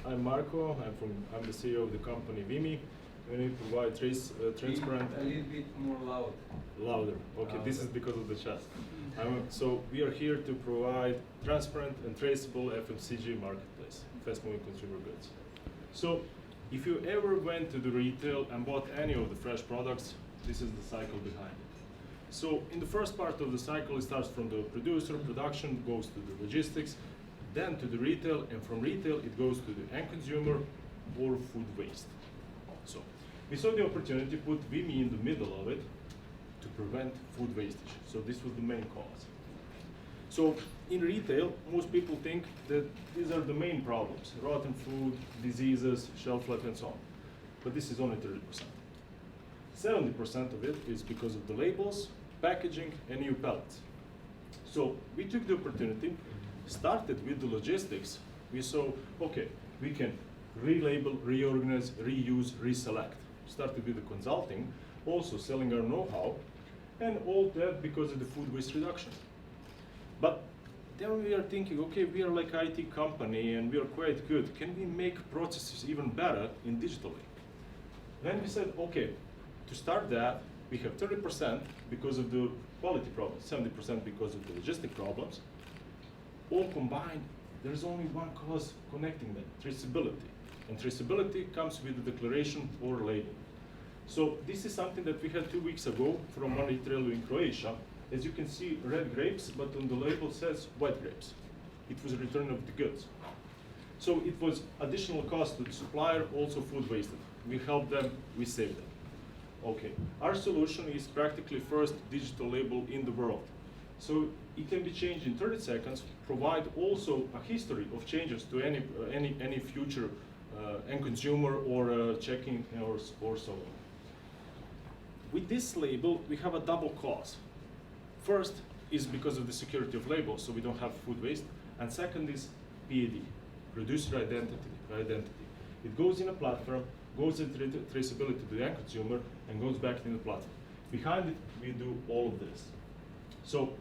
I'm Marko. I'm the CEO of the company VeeMee. We provide transparent. A little bit more loud. Louder. Okay, this is because of the chat. So we are here to provide transparent and traceable FMCG marketplace, fast-moving consumer goods. So if you ever went to the retail and bought any of the fresh products, this is the cycle behind it. So in the first part of the cycle, it starts from the producer, production, goes to the logistics, then to the retail, and from retail it goes to the end consumer or food waste. So we saw the opportunity to put VeeMee in the middle of it to prevent food wastage. So this was the main cause. So in retail, most people think that these are the main problems: rotten food, diseases, shelf life, and so on. But this is only 30%. 70% of it is because of the labels, packaging, and new pallets. So we took the opportunity, started with the logistics. We saw, okay, we can relabel, reorganize, reuse, reselect. Started with the consulting, also selling our know-how, and all that because of the food waste reduction. But then we are thinking, okay, we are like IT company and we are quite good. Can we make processes even better in digitally? Then we said, okay, to start that, we have 30% because of the quality problems, 70% because of the logistic problems. All combined, there's only one cause connecting them: traceability. And traceability comes with the declaration or label. So this is something that we had 2 weeks ago from one retailer in Croatia. As you can see, red grapes, but on the label says white grapes. It was a return of the goods. So it was additional cost to the supplier, also food wasted. We helped them, we saved them. Okay, our solution is practically first digital label in the world. So it can be changed in 30 seconds, provide also a history of changes to any future end consumer or checking or so on. With this label, we have a double cause. First is because of the security of labels, so we don't have food waste. And second is PID, producer identity. It goes in a platform, goes into traceability to the end consumer, and goes back in the platform. Behind it, we do all of this. So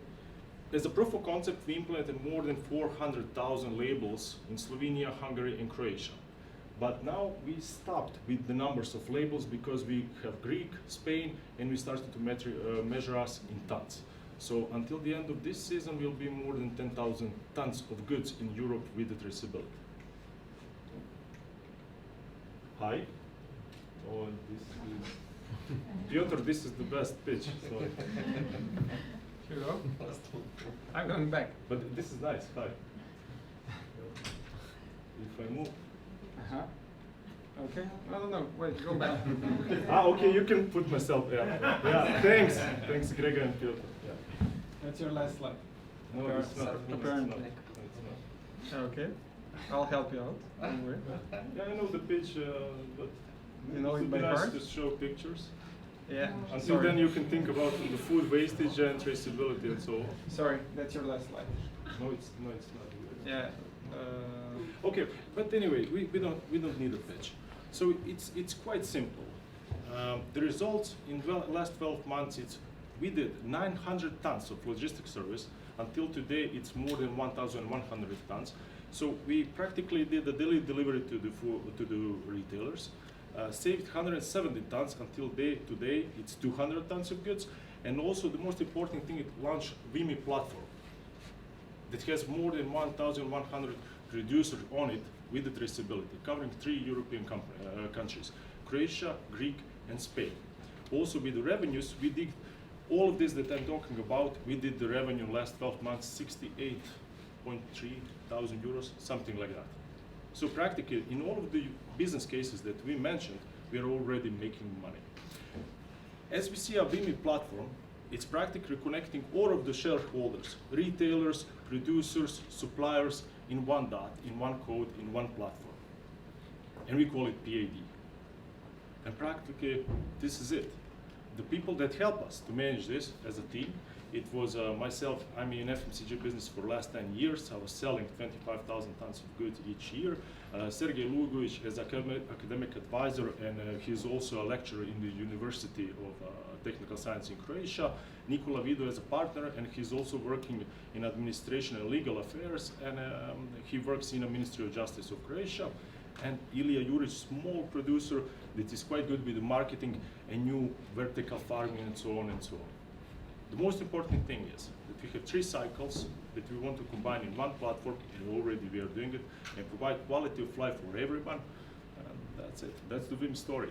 as a proof of concept, we implemented more than 400,000 labels in Slovenia, Hungary, and Croatia. But now we stopped with the numbers of labels because we have Greek, Spain, and we started to measure us in tons. So until the end of this season, we'll be more than 10,000 tons of goods in Europe with the traceability. Hi. Oh, this is Piotr. This is the best pitch. So. Hello. I'm going back. But this is nice. Hi. If I move. Okay. No. Wait. Go back. Okay. You can put myself. Yeah. Thanks. Thanks, Gregor and Piotr. Yeah. That's your last slide. No, it's not. Apparently. Okay. I'll help you out. Don't worry. Yeah, I know the pitch, but you know it would by be nice heart? to show pictures. Yeah. Until then, you can think about the food wastage and traceability and so on. Sorry, that's your last slide. No, it's not. Yeah. Okay, but anyway, we don't need a pitch. So it's quite simple. The results in the last 12 months, we did 900 tons of logistics service. Until today, it's more than 1,100 tons. So we practically did a daily delivery to the retailers. Saved 170 tons until today. It's 200 tons of goods. And also the most important thing, it launched VeeMee platform that has more than 1,100 producers on it with the traceability, covering 3 European countries: Croatia, Greek, and Spain. Also with the revenues, we did all of this that I'm talking about. We did the revenue last 12 months, 68.3 thousand euros, something like that. So practically, in all of the business cases that we mentioned, we are already making money. As we see a VeeMee platform, it's practically connecting all of the shareholders, retailers, producers, suppliers in one dot, in one code, in one platform. And we call it PAD. And practically, this is it. The people that help us to manage this as a team, it was myself. I'm in FMCG business for the last 10 years. I was selling 25,000 tons of goods each year. Sergej Lugovic is academic advisor, and he's also a lecturer in the University of Technical Science in Croatia. Nikola Vido is a partner, and he's also working in administration and legal affairs, and he works in the Ministry of Justice of Croatia. And Ilya Juric, small producer that is quite good with the marketing and new vertical farming and so on and so on. The most important thing is that we have 3 cycles that we want to combine in one platform, and already we are doing it, and provide quality of life for everyone. And that's it. That's the VeeMee story.